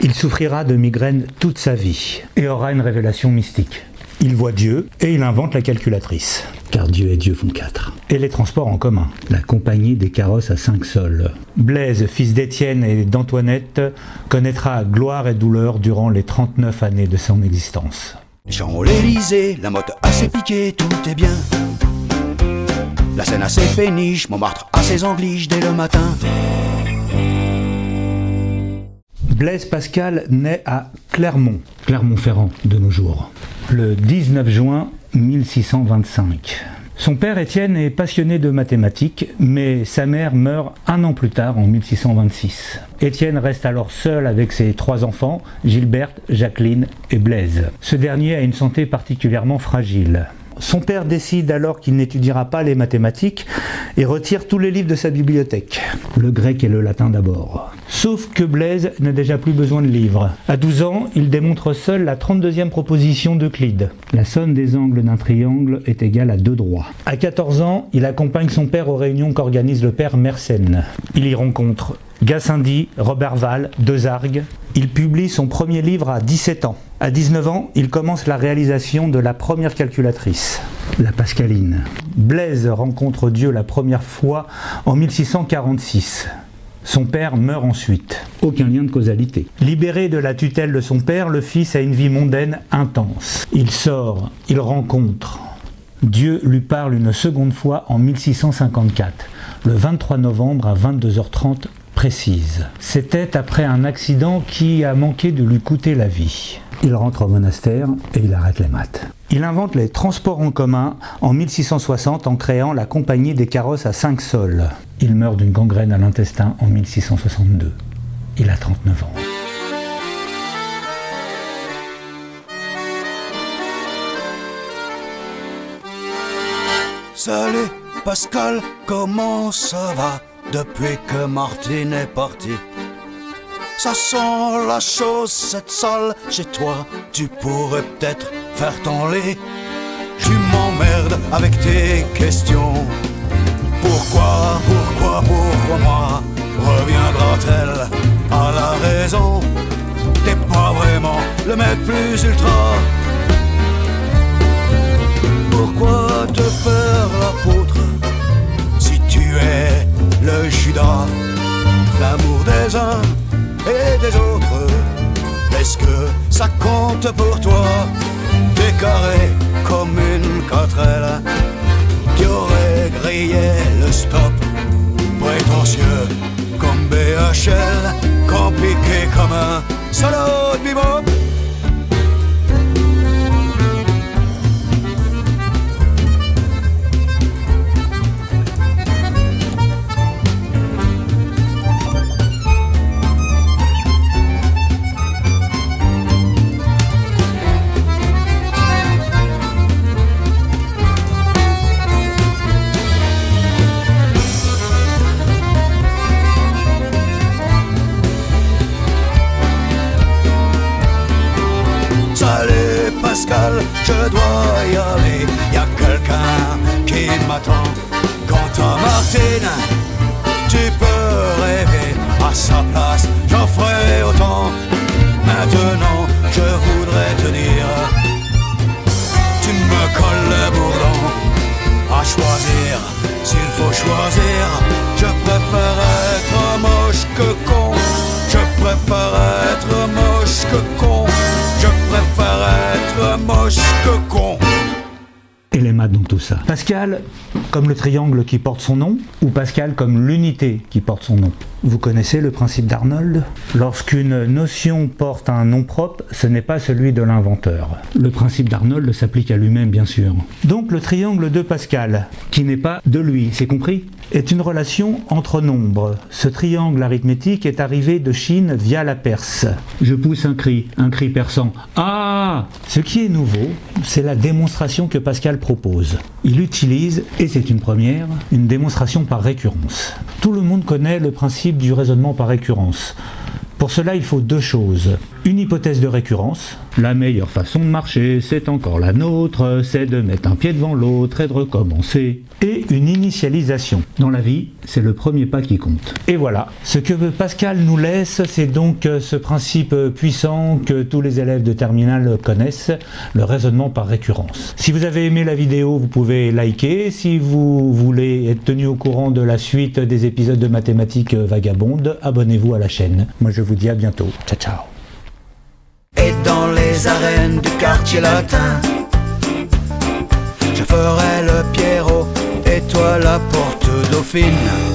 Il souffrira de migraine toute sa vie et aura une révélation mystique. Il voit Dieu et il invente la calculatrice. Car Dieu et Dieu font 4. Et les transports en commun. La compagnie des carrosses à 5 sols. Blaise, fils d'Étienne et d'Antoinette, connaîtra gloire et douleur durant les 39 années de son existence. Champs-Élysées, la motte assez piquée, tout est bien. La Seine assez péniche, Montmartre à ses angliges dès le matin. Blaise Pascal naît à Clermont, Clermont-Ferrand de nos jours, le 19 juin 1625. Son père Étienne est passionné de mathématiques, mais sa mère meurt un an plus tard, en 1626. Étienne reste alors seul avec ses 3 enfants, Gilberte, Jacqueline et Blaise. Ce dernier a une santé particulièrement fragile. Son père décide alors qu'il n'étudiera pas les mathématiques et retire tous les livres de sa bibliothèque. Le grec et le latin d'abord. Sauf que Blaise n'a déjà plus besoin de livres. À 12 ans, il démontre seul la 32e proposition d'Euclide. La somme des angles d'un triangle est égale à 2 droits. À 14 ans, il accompagne son père aux réunions qu'organise le père Mersenne. Il y rencontre Gassendi, Roberval, Desargues. Il publie son premier livre à 17 ans. À 19 ans, il commence la réalisation de la première calculatrice, la Pascaline. Blaise rencontre Dieu la première fois en 1646. Son père meurt ensuite. Aucun lien de causalité. Libéré de la tutelle de son père, le fils a une vie mondaine intense. Il sort, il rencontre. Dieu lui parle une seconde fois en 1654, le 23 novembre à 22h30 précise. C'était après un accident qui a manqué de lui coûter la vie. Il rentre au monastère et il arrête les maths. Il invente les transports en commun en 1660 en créant la compagnie des carrosses à 5 sols. Il meurt d'une gangrène à l'intestin en 1662. Il a 39 ans. Salut Pascal, comment ça va depuis que Martine est partie? Ça sent la chaussette sale chez toi, tu pourrais peut-être faire ton lit. Tu m'emmerdes avec tes questions. Pourquoi moi reviendra-t-elle à la raison? T'es pas vraiment le mec plus ultra. Pourquoi te faire l'apôtre si tu es le Judas? L'amour des uns et des autres, est-ce que ça compte pour toi? T'es carré comme une 4L qui aurait grillé le stop. Prétentieux comme BHL, compliqué comme un salaud de bebop. Pascal, je dois y aller, y'a quelqu'un qui m'attend. Quant à Martine, tu peux rêver, à sa place j'en ferai autant. Maintenant je voudrais te dire, tu me colles le bourdon. À choisir, s'il faut choisir, je préfère être moche que con. Je préfère être moche que con. Je préfère être moche que con. Et les maths dans tout ça. Pascal comme le triangle qui porte son nom, ou Pascal comme l'unité qui porte son nom. Vous connaissez le principe d'Arnold? Lorsqu'une notion porte un nom propre, ce n'est pas celui de l'inventeur. Le principe d'Arnold s'applique à lui-même, bien sûr. Donc le triangle de Pascal, qui n'est pas de lui, c'est compris, est une relation entre nombres. Ce triangle arithmétique est arrivé de Chine via la Perse. Je pousse un cri perçant. Ah! Ce qui est nouveau, c'est la démonstration que Pascal propose. Il utilise, et c'est une première, une démonstration par récurrence. Tout le monde connaît le principe du raisonnement par récurrence. Pour cela, il faut deux choses. Une hypothèse de récurrence. La meilleure façon de marcher, c'est encore la nôtre, c'est de mettre un pied devant l'autre et de recommencer. Et une initialisation. Dans la vie, c'est le premier pas qui compte. Et voilà, ce que Pascal nous laisse, c'est donc ce principe puissant que tous les élèves de terminale connaissent, le raisonnement par récurrence. Si vous avez aimé la vidéo, vous pouvez liker. Si vous voulez être tenu au courant de la suite des épisodes de Mathématiques Vagabondes, abonnez-vous à la chaîne. Moi je vous dis à bientôt. Ciao ciao. Et dans les arènes du quartier latin, je ferai le Pierrot et toi la porte dauphine.